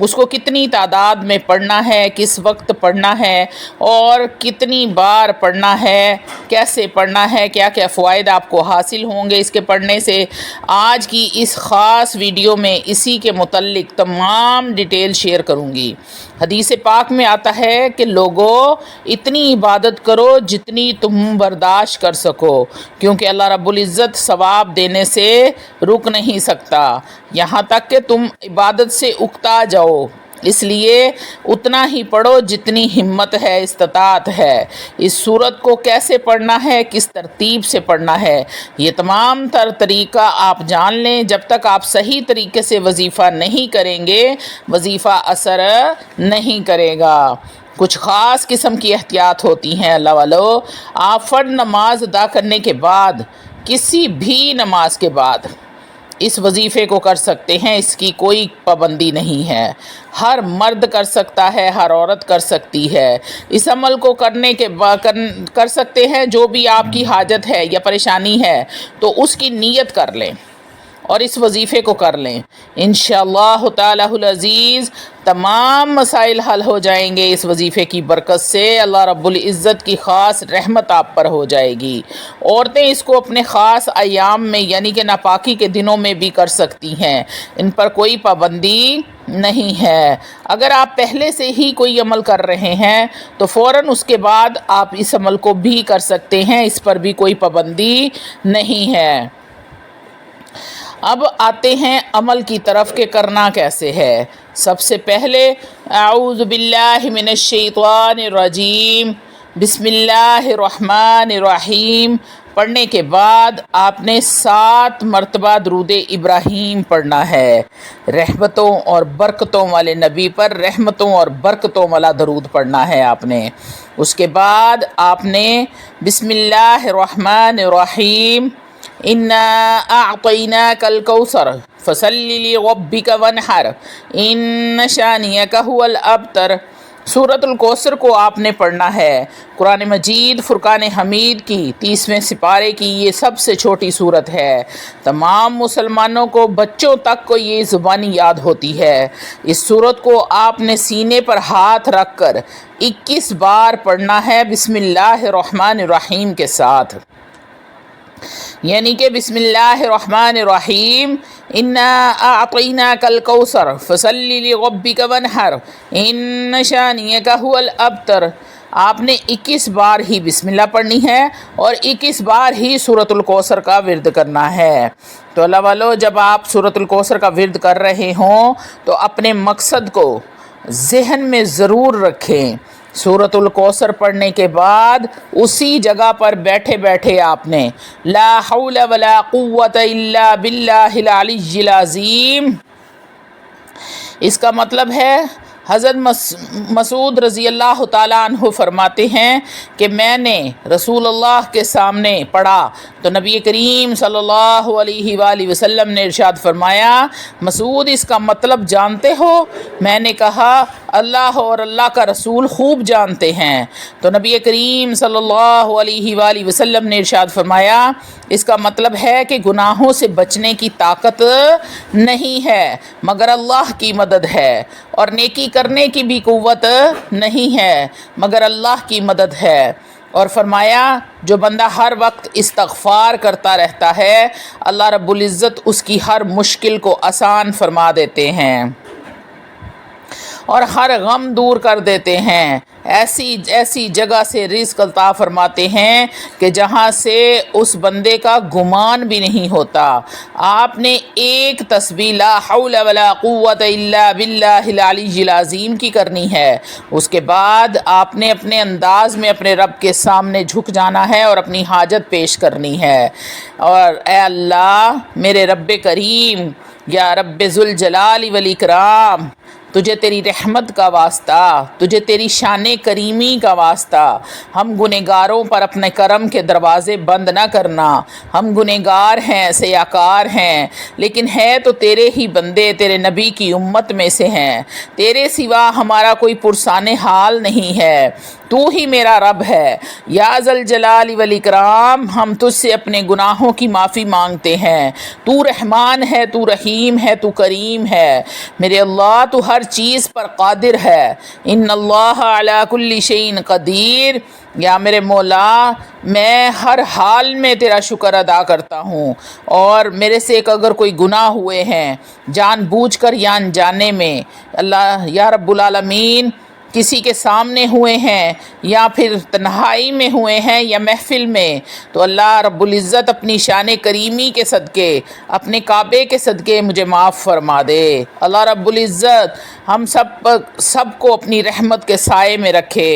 اس کو کتنی تعداد میں پڑھنا ہے، کس وقت پڑھنا ہے اور کتنی بار پڑھنا ہے، کیسے پڑھنا ہے، کیا کیا فوائد آپ کو حاصل ہوں گے اس کے پڑھنے سے، آج کی اس خاص ویڈیو میں اسی کے متعلق تمام ڈیٹیل شیئر کروں گی۔ حدیث پاک میں آتا ہے کہ لوگوں اتنی عبادت کرو جتنی تم برداشت کر سکو، کیونکہ اللہ رب العزت ثواب دینے سے رک نہیں سکتا یہاں تک کہ تم عبادت سے اکتا جاؤ، اس لیے اتنا ہی پڑھو جتنی ہمت ہے، استطاعت ہے۔ اس سورت کو کیسے پڑھنا ہے، کس ترتیب سے پڑھنا ہے، یہ تمام طریقہ آپ جان لیں۔ جب تک آپ صحیح طریقے سے وظیفہ نہیں کریں گے، وظیفہ اثر نہیں کرے گا۔ کچھ خاص قسم کی احتیاط ہوتی ہیں اللہ والو۔ آپ فرض نماز ادا کرنے کے بعد، کسی بھی نماز کے بعد اس وظیفے کو کر سکتے ہیں، اس کی کوئی پابندی نہیں ہے۔ ہر مرد کر سکتا ہے، ہر عورت کر سکتی ہے۔ اس عمل کو کرنے کے کر سکتے ہیں، جو بھی آپ کی حاجت ہے یا پریشانی ہے تو اس کی نیت کر لیں اور اس وظیفے کو کر لیں۔ انشاءاللہ تعالی العزیز تمام مسائل حل ہو جائیں گے اس وظیفے کی برکت سے۔ اللہ رب العزت کی خاص رحمت آپ پر ہو جائے گی۔ عورتیں اس کو اپنے خاص ایام میں یعنی کہ ناپاکی کے دنوں میں بھی کر سکتی ہیں، ان پر کوئی پابندی نہیں ہے۔ اگر آپ پہلے سے ہی کوئی عمل کر رہے ہیں تو فوراً اس کے بعد آپ اس عمل کو بھی کر سکتے ہیں، اس پر بھی کوئی پابندی نہیں ہے۔ اب آتے ہیں عمل کی طرف کہ کرنا کیسے ہے۔ سب سے پہلے اعوذ باللہ من الشیطان الرجیم، بسم اللہ الرحمن الرحیم پڑھنے کے بعد آپ نے 7 مرتبہ درود ابراہیم پڑھنا ہے۔ رحمتوں اور برکتوں والے نبی پر رحمتوں اور برکتوں والا درود پڑھنا ہے آپ نے۔ اس کے بعد آپ نے بسم اللہ الرحمن الرحیم انا اعطیناک الکوثر فصل لربک وانحر ان شانئک هو الابتر سورۃ الکوثر کو آپ نے پڑھنا ہے۔ قرآن مجید فرقان حمید کی 30ویں سپارے کی یہ سب سے چھوٹی سورت ہے۔ تمام مسلمانوں کو، بچوں تک کو یہ زبانی یاد ہوتی ہے۔ اس سورت کو آپ نے سینے پر ہاتھ رکھ کر 21 بار پڑھنا ہے بسم اللہ الرحمن الرحیم کے ساتھ، یعنی کہ بسم اللہ الرحمن الرحیم انا اعطیناک الکوثر فصل لربک وانحر ان شانئک هو الابتر آپ نے 21 بار ہی بسم اللہ پڑھنی ہے اور 21 بار ہی سورۃ الکوثر کا ورد کرنا ہے۔ تو اللہ والو، جب آپ سورۃ الکوثر کا ورد کر رہے ہوں تو اپنے مقصد کو ذہن میں ضرور رکھیں۔ سورۃ الکوثر پڑھنے کے بعد اسی جگہ پر بیٹھے بیٹھے آپ نے لا حول ولا قوت الا باللہ العلی العظیم، اس کا مطلب ہے حضرت مسعود رضی اللہ تعالیٰ عنہ فرماتے ہیں کہ میں نے رسول اللہ کے سامنے پڑھا تو نبی کریم صلی اللہ علیہ وآلہ وسلم نے ارشاد فرمایا، مسعود اس کا مطلب جانتے ہو؟ میں نے کہا اللہ اور اللہ کا رسول خوب جانتے ہیں۔ تو نبی کریم صلی اللہ علیہ وآلہ وسلم نے ارشاد فرمایا، اس کا مطلب ہے کہ گناہوں سے بچنے کی طاقت نہیں ہے مگر اللہ کی مدد ہے، اور نیکی کرنے کی بھی قوت نہیں ہے مگر اللہ کی مدد ہے۔ اور فرمایا جو بندہ ہر وقت استغفار کرتا رہتا ہے اللہ رب العزت اس کی ہر مشکل کو آسان فرما دیتے ہیں اور ہر غم دور کر دیتے ہیں۔ ایسی جگہ سے رزق عطا فرماتے ہیں کہ جہاں سے اس بندے کا گمان بھی نہیں ہوتا۔ آپ نے ایک تسبیح لا حول ولا قوت الا باللہ العلی العظیم کی کرنی ہے۔ اس کے بعد آپ نے اپنے انداز میں اپنے رب کے سامنے جھک جانا ہے اور اپنی حاجت پیش کرنی ہے، اور اے اللہ میرے رب کریم، یا رب ذوالجلال والاکرام، تجھے تیری رحمت کا واسطہ، تجھے تیری شان کریمی کا واسطہ، ہم گنہگاروں پر اپنے کرم کے دروازے بند نہ کرنا۔ ہم گنہگار ہیں، سیاکار ہیں، لیکن ہے تو تیرے ہی بندے، تیرے نبی کی امت میں سے ہیں۔ تیرے سوا ہمارا کوئی پرسان حال نہیں ہے، تو ہی میرا رب ہے۔ یا ذوالجلال والاکرام، ہم تجھ سے اپنے گناہوں کی معافی مانگتے ہیں۔ تو رحمان ہے، تو رحیم ہے، تو کریم ہے۔ میرے اللہ تو ہر ہر چیز پر قادر ہے۔ ان اللہ علی کل شیء قدیر، یا میرے مولا میں ہر حال میں تیرا شکر ادا کرتا ہوں، اور میرے سے ایک اگر کوئی گناہ ہوئے ہیں جان بوجھ کر یا انجانے میں، اللہ یا رب العالمین کسی کے سامنے ہوئے ہیں یا پھر تنہائی میں ہوئے ہیں یا محفل میں، تو اللہ رب العزت اپنی شان کریمی کے صدقے، اپنے کعبے کے صدقے مجھے معاف فرما دے۔ اللہ رب العزت ہم سب کو اپنی رحمت کے سائے میں رکھے۔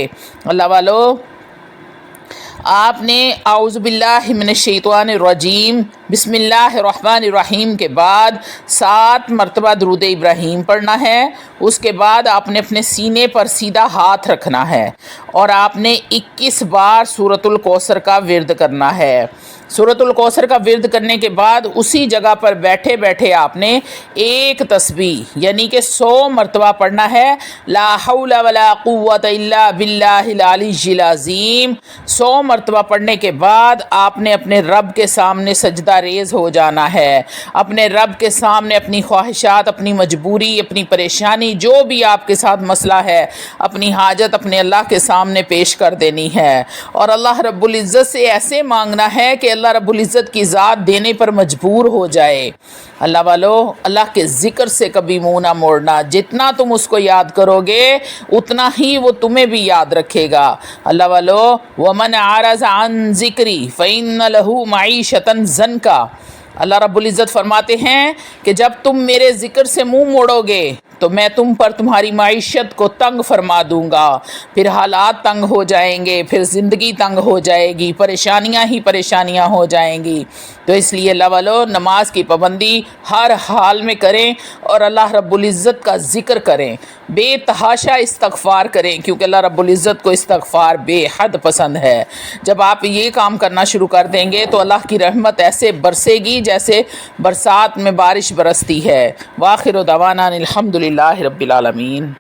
اللہ والو، آپ نے اعوذ باللہ من الشیطان الرجیم بسم اللہ الرحمن الرحیم کے بعد 7 مرتبہ درود ابراہیم پڑھنا ہے۔ اس کے بعد آپ نے اپنے سینے پر سیدھا ہاتھ رکھنا ہے اور آپ نے 21 بار سورۃ الکوثر کا ورد کرنا ہے۔ سورۃ الکوثر کا ورد کرنے کے بعد اسی جگہ پر بیٹھے بیٹھے آپ نے ایک تسبیح یعنی کہ 100 مرتبہ پڑھنا ہے، لا حول ولا قوت الا باللہ العلی العظیم۔ 100 مرتبہ پڑھنے کے بعد آپ نے اپنے رب کے سامنے سجدہ ریز ہو جانا ہے، اپنے رب کے سامنے اپنی خواہشات، اپنی مجبوری، اپنی پریشانی، جو بھی آپ کے ساتھ مسئلہ ہے، اپنی حاجت اپنے اللہ کے سامنے پیش کر دینی ہے، اور اللہ رب العزت سے ایسے مانگنا ہے کہ اللہ رب العزت کی ذات دینے پر مجبور ہو جائے۔ اللہ والو، اللہ کے ذکر سے کبھی منہ نہ موڑنا، جتنا تم اس کو یاد کرو گے اتنا ہی وہ تمہیں بھی یاد رکھے گا۔ اللہ والو، وَمَنْ أَعْرَضَ عَنْ ذِكْرِي فَإِنَّ لَهُ مَعِيشَةً ضَنْكًا۔ اللہ رب العزت فرماتے ہیں کہ جب تم میرے ذکر سے منہ موڑو گے تو میں تم پر تمہاری معیشت کو تنگ فرما دوں گا، پھر حالات تنگ ہو جائیں گے، پھر زندگی تنگ ہو جائے گی، پریشانیاں ہی پریشانیاں ہو جائیں گی۔ تو اس لیے اللہ والو، نماز کی پابندی ہر حال میں کریں اور اللہ رب العزت کا ذکر کریں، بے تحاشا استغفار کریں، کیونکہ اللہ رب العزت کو استغفار بے حد پسند ہے۔ جب آپ یہ کام کرنا شروع کر دیں گے تو اللہ کی رحمت ایسے برسے گی جیسے برسات میں بارش برستی ہے۔ وآخر دعوانا الحمدللہ رب العالمین۔